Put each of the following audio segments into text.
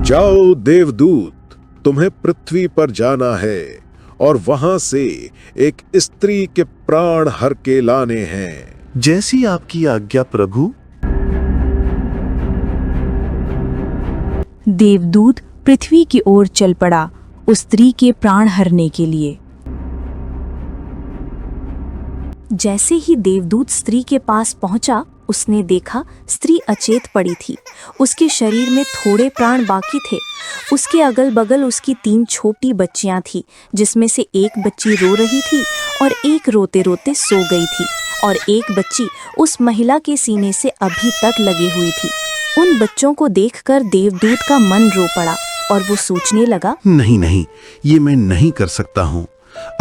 जाओ देवदूत, तुम्हें पृथ्वी पर जाना है और वहां से एक स्त्री के प्राण हर के लाने हैं। जैसी आपकी आज्ञा प्रभु। देवदूत पृथ्वी की ओर चल पड़ा उस स्त्री के प्राण हरने के लिए। जैसे ही देवदूत स्त्री के पास पहुंचा, उसने देखा स्त्री अचेत पड़ी थी। उसके शरीर में थोड़े प्राण बाकी थे। उसके अगल बगल उसकी 3 छोटी बच्चियां थी, जिसमें से एक बच्ची रो रही थी और एक रोते रोते सो गई थी, और एक बच्ची उस महिला के सीने से अभी तक लगी हुई थी। उन बच्चों को देखकर देवदूत का मन रो पड़ा और वो सोचने लगा, नहीं नहीं, ये मैं नहीं कर सकता हूँ।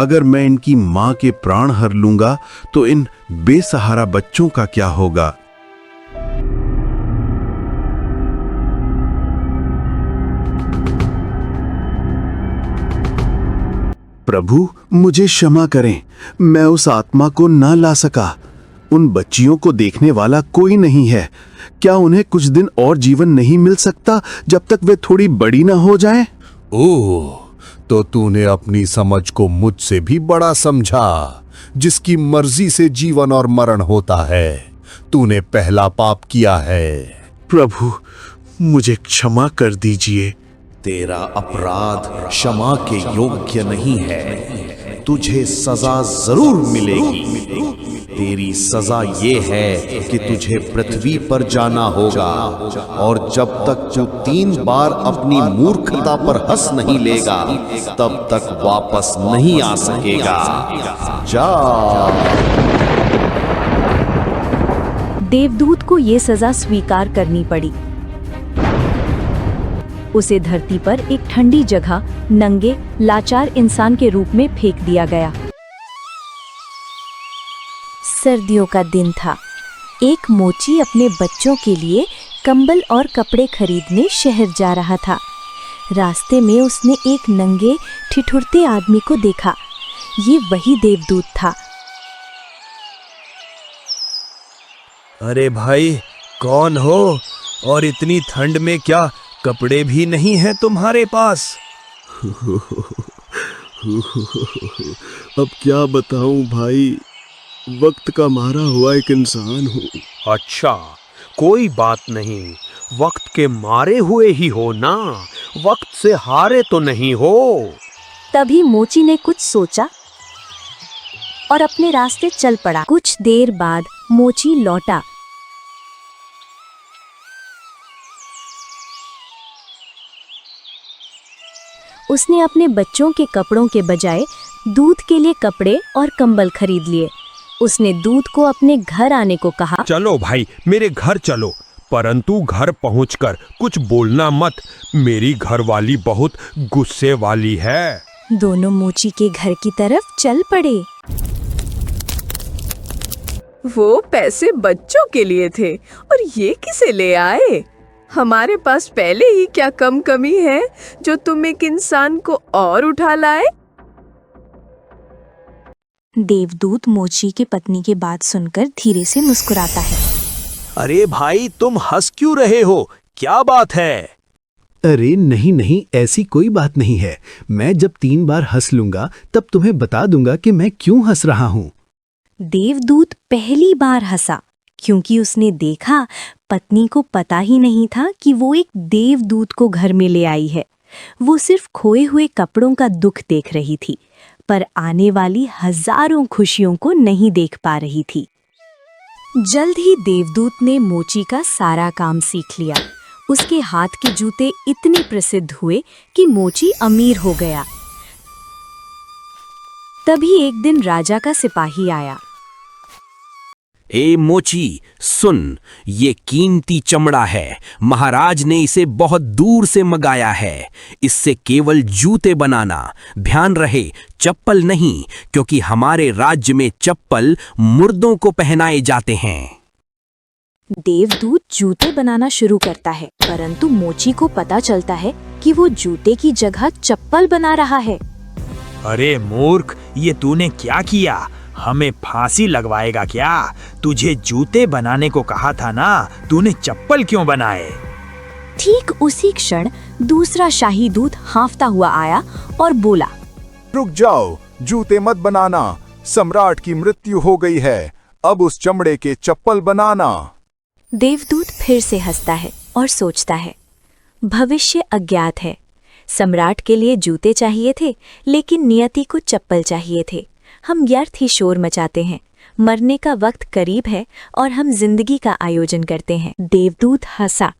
अगर मैं इनकी माँ के प्राण हर लूंगा तो इन बेसहारा बच्चों का क्या होगा। प्रभु मुझे क्षमा करें, मैं उस आत्मा को न ला सका। उन बच्चियों को देखने वाला कोई नहीं है। क्या उन्हें कुछ दिन और जीवन नहीं मिल सकता जब तक वे थोड़ी बड़ी न हो जाएं? ओह, तो तूने अपनी समझ को मुझसे भी बड़ा समझा, जिसकी मर्जी से जीवन और मरण होता है। तूने पहला पाप किया है। प्रभु मुझे क्षमा कर दीजिए। तेरा अपराध क्षमा के योग्य नहीं है। तुझे सजा जरूर मिलेगी। तेरी सजा ये है कि तुझे पृथ्वी पर जाना होगा, और जब तक तू 3 बार अपनी मूर्खता पर हंस नहीं लेगा, तब तक वापस नहीं आ सकेगा। जा। देवदूत को ये सजा स्वीकार करनी पड़ी। उसे धरती पर एक ठंडी जगह नंगे लाचार इंसान के रूप में फेंक दिया गया। सर्दियों का दिन था। एक मोची अपने बच्चों के लिए कंबल और कपड़े खरीदने शहर जा रहा था। रास्ते में उसने एक नंगे ठिठुरते आदमी को देखा। ये वही देवदूत था। अरे भाई, कौन हो और इतनी ठंड में क्या कपड़े भी नहीं हैं तुम्हारे पास? अब क्या बताऊं भाई, वक्त का मारा हुआ एक इंसान हूँ। अच्छा, कोई बात नहीं, वक्त के मारे हुए ही हो ना, वक्त से हारे तो नहीं हो। तभी मोची ने कुछ सोचा और अपने रास्ते चल पड़ा। कुछ देर बाद मोची लौटा। उसने अपने बच्चों के कपड़ों के बजाय दूध के लिए कपड़े और कंबल खरीद लिए। उसने दूध को अपने घर आने को कहा। चलो भाई, मेरे घर चलो, परंतु घर पहुंचकर कुछ बोलना मत। मेरी घरवाली बहुत गुस्से वाली है। दोनों मोची के घर की तरफ चल पड़े। वो पैसे बच्चों के लिए थे और ये किसे ले आए? हमारे पास पहले ही क्या कमी है जो तुम एक इंसान को और उठा लाए? देवदूत मोची की पत्नी की बात सुनकर धीरे से मुस्कुराता है। अरे भाई, तुम हंस क्यों रहे हो? क्या बात है? अरे नहीं नहीं, ऐसी कोई बात नहीं है। मैं जब 3 बार हंस लूंगा तब तुम्हें बता दूंगा कि मैं क्यों हंस रहा हूँ। देवदूत पहली बार हंसा क्योंकि उसने देखा पत्नी को पता ही नहीं था कि वो एक देवदूत को घर में ले आई है। वो सिर्फ खोए हुए कपड़ों का दुख देख रही थी, पर आने वाली हजारों खुशियों को नहीं देख पा रही थी। जल्द ही देवदूत ने मोची का सारा काम सीख लिया। उसके हाथ के जूते इतने प्रसिद्ध हुए कि मोची अमीर हो गया। तभी एक दिन राजा का सिपाही आया। ए मोची, सुन, ये कीमती चमड़ा है। महाराज ने इसे बहुत दूर से मंगाया है। इससे केवल जूते बनाना, ध्यान रहे चप्पल नहीं, क्योंकि हमारे राज्य में चप्पल मुर्दों को पहनाए जाते हैं। देवदूत जूते बनाना शुरू करता है, परंतु मोची को पता चलता है कि वो जूते की जगह चप्पल बना रहा है। अरे मूर्ख, ये तूने क्या किया? हमें फांसी लगवाएगा क्या? तुझे जूते बनाने को कहा था ना, तूने चप्पल क्यों बनाए? ठीक उसी क्षण दूसरा शाही दूत हाँफता हुआ आया और बोला, रुक जाओ, जूते मत बनाना। सम्राट की मृत्यु हो गई है, अब उस चमड़े के चप्पल बनाना। देवदूत फिर से हंसता है और सोचता है, भविष्य अज्ञात है। सम्राट के लिए जूते चाहिए थे, लेकिन नियति को चप्पल चाहिए थे। हम व्यर्थ ही शोर मचाते हैं। मरने का वक्त करीब है और हम जिंदगी का आयोजन करते हैं। देवदूत हंसा,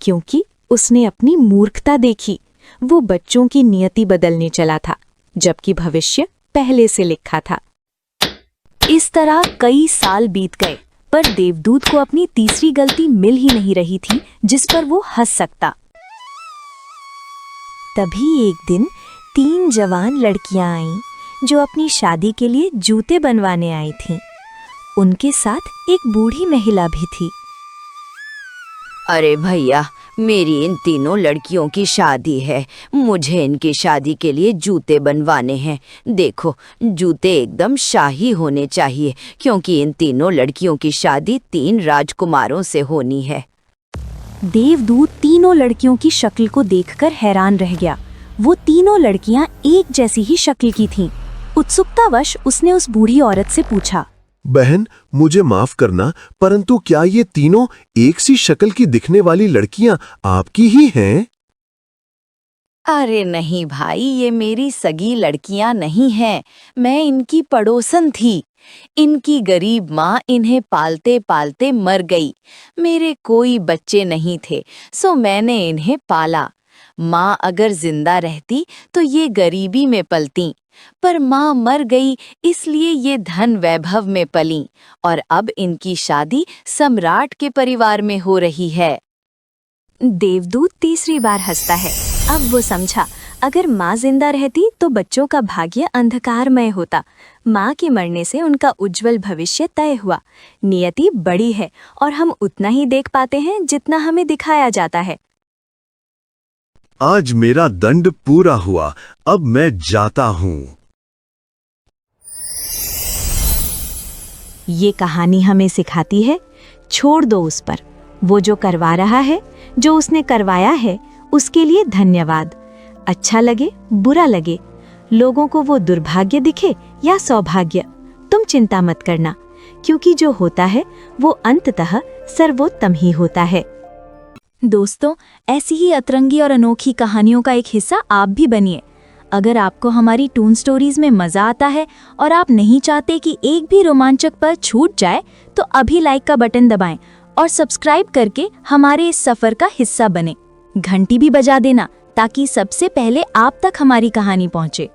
क्योंकि उसने अपनी मूर्खता देखी। वो बच्चों की नियति बदलने चला था, जबकि भविष्य पहले से लिखा था। इस तरह कई साल बीत गए, पर देवदूत को अपनी तीसरी गलती मिल ही नहीं रही थी जिस पर वो हंस सकता। तभी एक दिन 3 जवान लड़कियां आईं, जो अपनी शादी के लिए जूते बनवाने आई थीं। उनके साथ एक बूढ़ी महिला भी थी। अरे भैया, मेरी इन तीनों लड़कियों की शादी है। मुझे इनकी शादी के लिए जूते बनवाने हैं। देखो, जूते एकदम शाही होने चाहिए, क्योंकि इन तीनों लड़कियों की शादी 3 राजकुमारों से होनी है। देवदूत तीनों लड़कियों की शक्ल को देखकर हैरान रह गया। वो तीनों लड़कियां एक जैसी ही शक्ल की थीं। उत्सुकतावश उसने उस बूढ़ी औरत से पूछा, बहन, मुझे माफ करना, परंतु क्या ये तीनों एक सी शक्ल की दिखने वाली लड़कियां आपकी ही हैं? अरे नहीं भाई, ये मेरी सगी लड़कियां नहीं हैं। मैं इनकी पड़ोसन थी। इनकी गरीब माँ इन्हें पालते पालते मर गई। मेरे कोई बच्चे नहीं थे, सो मैंने इन्हें पाला। माँ अगर जिंदा रहती तो ये गरीबी में पलती, पर माँ मर गई, इसलिए ये धन वैभव में पली, और अब इनकी शादी सम्राट के परिवार में हो रही है। देवदूत तीसरी बार हंसता है। अब वो समझा, अगर माँ जिंदा रहती तो बच्चों का भाग्य अंधकारमय होता। माँ के मरने से उनका उज्जवल भविष्य तय हुआ। नियति बड़ी है और हम उतना ही देख पाते हैं जितना हमें दिखाया जाता है। आज मेरा दंड पूरा हुआ, अब मैं जाता हूँ। ये कहानी हमें सिखाती है, छोड़ दो उस पर। वो जो करवा रहा है, जो उसने करवाया है, उसके लिए धन्यवाद। अच्छा लगे बुरा लगे, लोगों को वो दुर्भाग्य दिखे या सौभाग्य, तुम चिंता मत करना, क्योंकि जो होता है वो अंततः सर्वोत्तम ही होता है। दोस्तों, ऐसी ही अतरंगी और अनोखी कहानियों का एक हिस्सा आप भी बनिए। अगर आपको हमारी टून स्टोरीज में मजा आता है और आप नहीं चाहते कि एक भी रोमांचक पल छूट जाए, तो अभी लाइक का बटन दबाएं और सब्सक्राइब करके हमारे इस सफर का हिस्सा बने। घंटी भी बजा देना ताकि सबसे पहले आप तक हमारी कहानी पहुंचे।